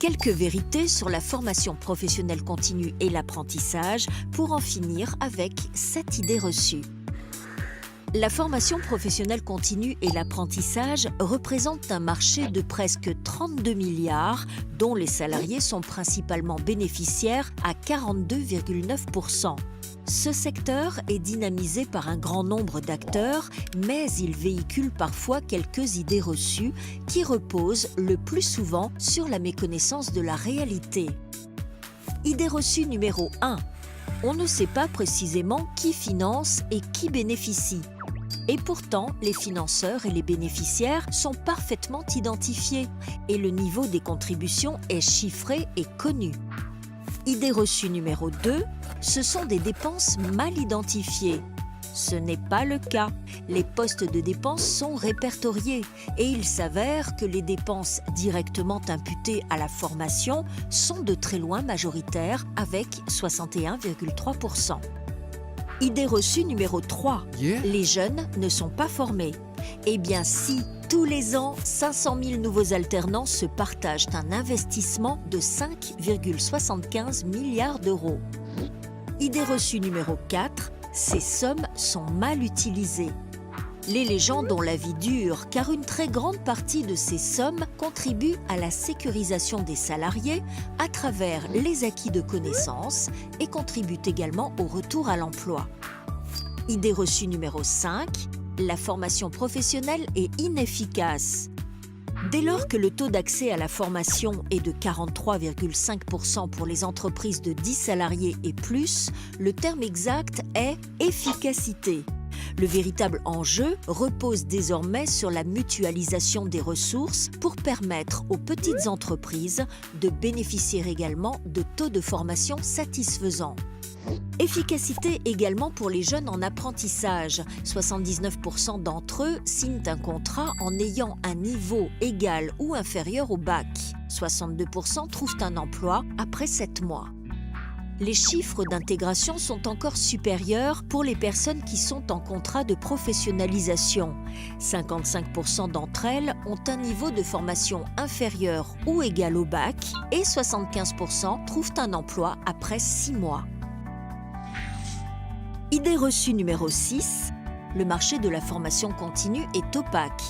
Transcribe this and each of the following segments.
Quelques vérités sur la formation professionnelle continue et l'apprentissage pour en finir avec cette idée reçue. La formation professionnelle continue et l'apprentissage représentent un marché de presque 32 milliards, dont les salariés sont principalement bénéficiaires à 42,9%. Ce secteur est dynamisé par un grand nombre d'acteurs, mais il véhicule parfois quelques idées reçues qui reposent le plus souvent sur la méconnaissance de la réalité. Idée reçue numéro 1. On ne sait pas précisément qui finance et qui bénéficie. Et pourtant, les financeurs et les bénéficiaires sont parfaitement identifiés et le niveau des contributions est chiffré et connu. Idée reçue numéro 2, ce sont des dépenses mal identifiées. Ce n'est pas le cas. Les postes de dépenses sont répertoriés et il s'avère que les dépenses directement imputées à la formation sont de très loin majoritaires avec 61,3%. Idée reçue numéro 3. Les jeunes ne sont pas formés. Eh bien si, tous les ans, 500 000 nouveaux alternants se partagent un investissement de 5,75 milliards d'euros. Idée reçue numéro 4. Ces sommes sont mal utilisées. Les légendes ont la vie dure car une très grande partie de ces sommes contribue à la sécurisation des salariés à travers les acquis de connaissances et contribue également au retour à l'emploi. Idée reçue numéro 5. La formation professionnelle est inefficace. Dès lors que le taux d'accès à la formation est de 43,5% pour les entreprises de 10 salariés et plus, le terme exact est efficacité. Le véritable enjeu repose désormais sur la mutualisation des ressources pour permettre aux petites entreprises de bénéficier également de taux de formation satisfaisants. Efficacité également pour les jeunes en apprentissage. 79% d'entre eux signent un contrat en ayant un niveau égal ou inférieur au bac. 62% trouvent un emploi après 7 mois. Les chiffres d'intégration sont encore supérieurs pour les personnes qui sont en contrat de professionnalisation. 55% d'entre elles ont un niveau de formation inférieur ou égal au bac et 75% trouvent un emploi après 6 mois. Idée reçue numéro 6. Le marché de la formation continue est opaque.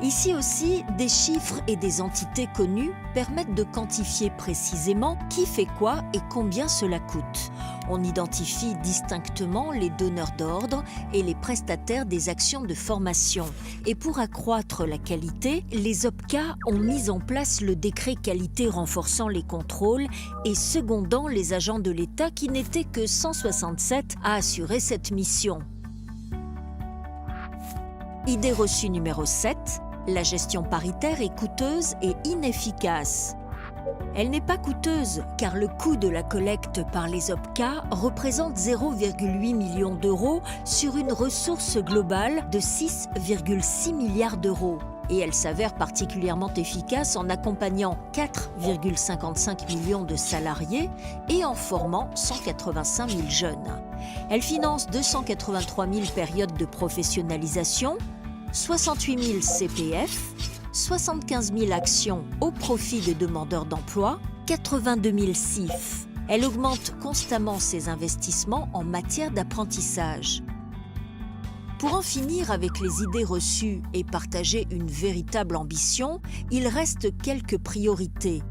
Ici aussi, des chiffres et des entités connues permettent de quantifier précisément qui fait quoi et combien cela coûte. On identifie distinctement les donneurs d'ordre et les prestataires des actions de formation. Et pour accroître la qualité, les OPCA ont mis en place le décret qualité renforçant les contrôles et secondant les agents de l'État qui n'étaient que 167 à assurer cette mission. Idée reçue numéro 7. La gestion paritaire est coûteuse et inefficace. Elle n'est pas coûteuse car le coût de la collecte par les OPCA représente 0,8 million d'euros sur une ressource globale de 6,6 milliards d'euros. Et elle s'avère particulièrement efficace en accompagnant 4,55 millions de salariés et en formant 185 000 jeunes. Elle finance 283 000 périodes de professionnalisation, 68 000 CPF, 75 000 actions au profit des demandeurs d'emploi, 82 000 CIF. Elle augmente constamment ses investissements en matière d'apprentissage. Pour en finir avec les idées reçues et partager une véritable ambition, il reste quelques priorités.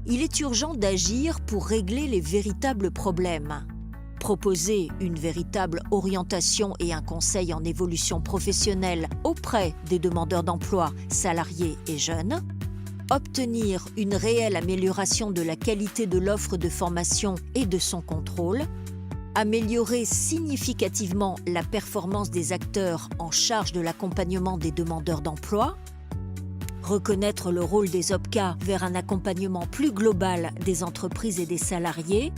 Il est urgent d'agir pour régler les véritables problèmes. Proposer une véritable orientation et un conseil en évolution professionnelle auprès des demandeurs d'emploi, salariés et jeunes. Obtenir une réelle amélioration de la qualité de l'offre de formation et de son contrôle. Améliorer significativement la performance des acteurs en charge de l'accompagnement des demandeurs d'emploi. Reconnaître le rôle des OPCA vers un accompagnement plus global des entreprises et des salariés.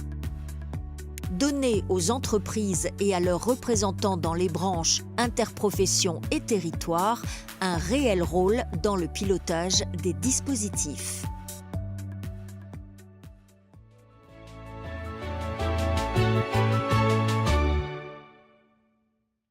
Donner aux entreprises et à leurs représentants dans les branches, interprofessions et territoires un réel rôle dans le pilotage des dispositifs.